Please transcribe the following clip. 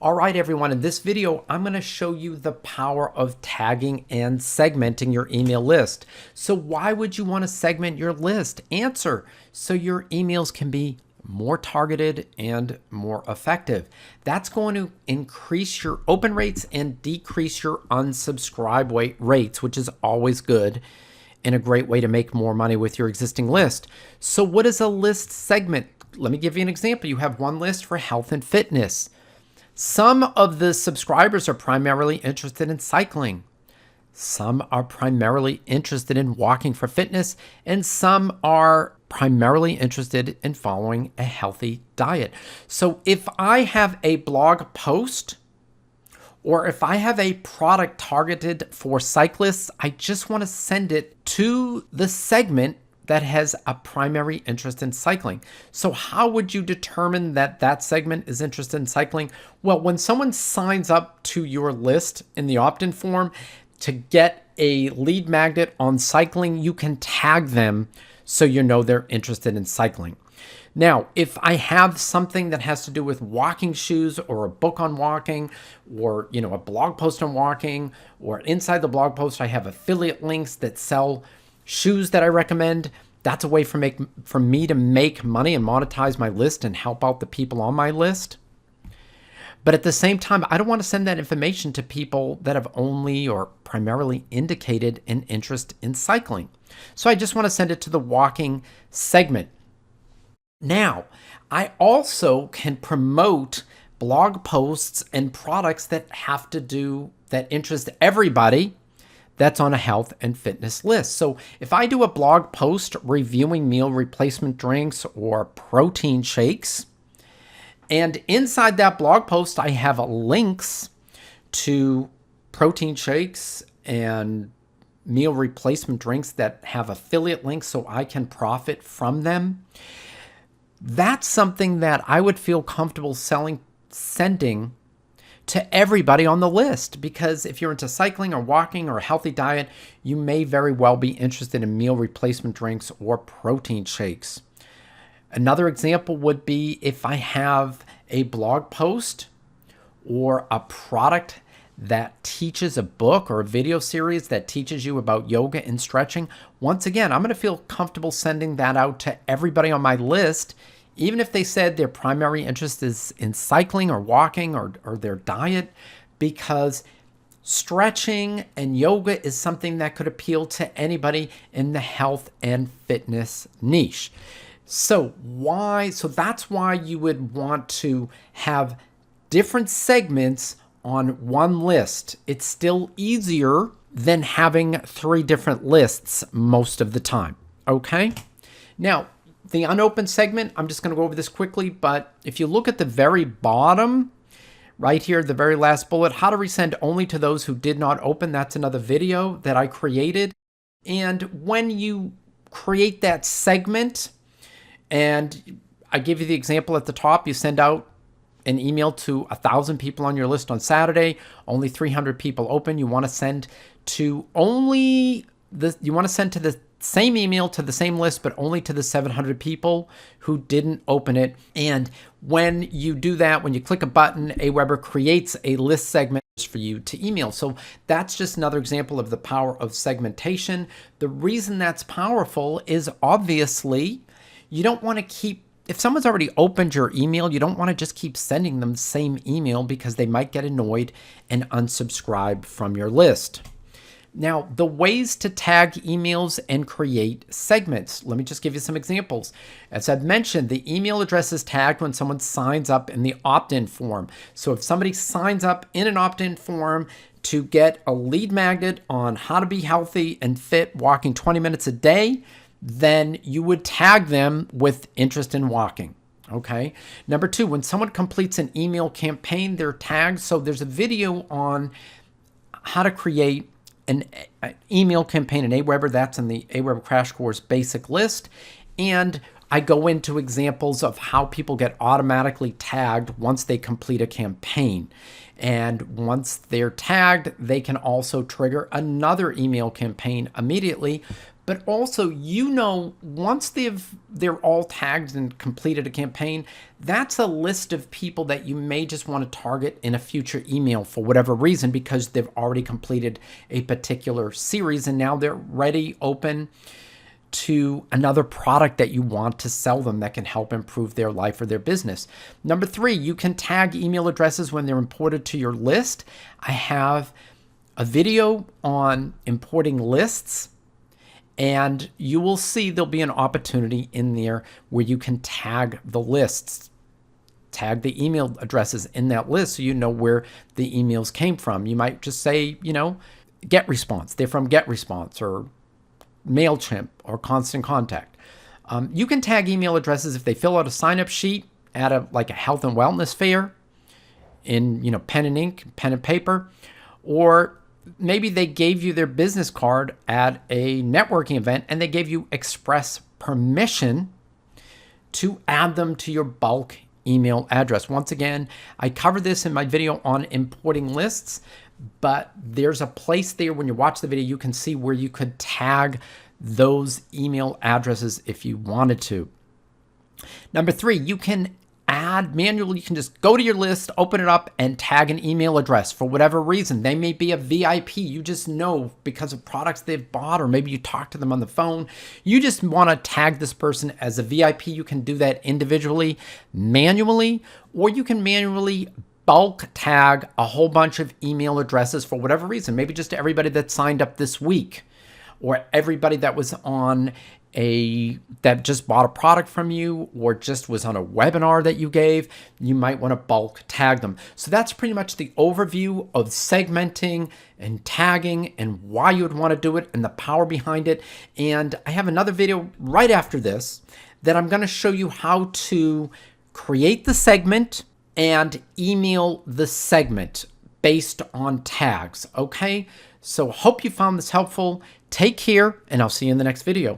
All right, everyone, in this video, I'm going to show you the power of tagging and segmenting your email list. So why would you want to segment your list? Answer: so your emails can be more targeted and more effective. That's going to increase your open rates and decrease your unsubscribe rates, which is always good and a great way to make more money with your existing list. So what is a list segment? Let me give you an example. You have one list for health and fitness. Some of the subscribers are primarily interested in cycling. Some are primarily interested in walking for fitness, and some are primarily interested in following a healthy diet. So if I have a blog post or if I have a product targeted for cyclists, I just want to send it to the segment that has a primary interest in cycling. So how would you determine that that segment is interested in cycling? Well, when someone signs up to your list in the opt-in form to get a lead magnet on cycling, you can tag them so you know they're interested in cycling. Now, if I have something that has to do with walking shoes or a book on walking or, a blog post on walking, or inside the blog post I have affiliate links that sell shoes that I recommend, that's a way for me to make money and monetize my list and help out the people on my list. But at the same time, I don't want to send that information to people that have only or primarily indicated an interest in cycling. So I just want to send it to the walking segment. Now, I also can promote blog posts and products that interest everybody that's on a health and fitness list. So if I do a blog post reviewing meal replacement drinks or protein shakes, and inside that blog post I have links to protein shakes and meal replacement drinks that have affiliate links so I can profit from them, that's something that I would feel comfortable sending to everybody on the list, because if you're into cycling or walking or a healthy diet, you may very well be interested in meal replacement drinks or protein shakes. Another example would be if I have a blog post or a product that teaches a book or a video series that teaches you about yoga and stretching. Once again, I'm going to feel comfortable sending that out to everybody on my list, even if they said their primary interest is in cycling or walking or their diet, because stretching and yoga is something that could appeal to anybody in the health and fitness niche. So that's why you would want to have different segments on one list. It's still easier than having 3 different lists most of the time. Okay? Now, the unopened segment, I'm just going to go over this quickly, but if you look at the very bottom, right here, the very last bullet, how to resend only to those who did not open, that's another video that I created. And when you create that segment, and I give you the example at the top, you send out an email to 1,000 people on your list on Saturday, only 300 people open. You want to send to the same email to the same list, but only to the 700 people who didn't open it. And when you do that, when you click a button, Aweber creates a list segment for you to email. So that's just another example of the power of segmentation. The reason that's powerful is obviously you don't want to keep, if someone's already opened your email, you don't want to just keep sending them the same email because they might get annoyed and unsubscribe from your list. Now, the ways to tag emails and create segments. Let me just give you some examples. As I've mentioned, the email address is tagged when someone signs up in the opt-in form. So if somebody signs up in an opt-in form to get a lead magnet on how to be healthy and fit walking 20 minutes a day, then you would tag them with interest in walking. Okay. Number 2, when someone completes an email campaign, they're tagged. So there's a video on how to create an email campaign in Aweber. That's in the Aweber Crash Course basic list. And I go into examples of how people get automatically tagged once they complete a campaign. And once they're tagged, they can also trigger another email campaign immediately But also, once they're all tagged and completed a campaign, that's a list of people that you may just want to target in a future email for whatever reason, because they've already completed a particular series and now they're ready, open to another product that you want to sell them that can help improve their life or their business. Number 3, you can tag email addresses when they're imported to your list. I have a video on importing lists, and you will see there'll be an opportunity in there where you can tag the lists, tag the email addresses in that list so you know where the emails came from. You might just say, GetResponse. They're from GetResponse or MailChimp or Constant Contact. You can tag email addresses if they fill out a sign-up sheet at a health and wellness fair in pen and ink, pen and paper, or maybe they gave you their business card at a networking event and they gave you express permission to add them to your bulk email address. Once again, I covered this in my video on importing lists, but there's a place there when you watch the video, you can see where you could tag those email addresses if you wanted to. Number 3, you can add manually. You can just go to your list, open it up, and tag an email address for whatever reason. They may be a VIP. You just know because of products they've bought, or maybe you talk to them on the phone. You just want to tag this person as a VIP. You can do that individually, manually, or you can manually bulk tag a whole bunch of email addresses for whatever reason. Maybe just everybody that signed up this week, or everybody that was on that just bought a product from you, or just was on a webinar that you gave. You might want to bulk tag them. So that's pretty much the overview of segmenting and tagging and why you would want to do it and the power behind it. And I have another video right after this that I'm going to show you how to create the segment and email the segment based on tags. Okay, so hope you found this helpful. Take care, and I'll see you in the next video.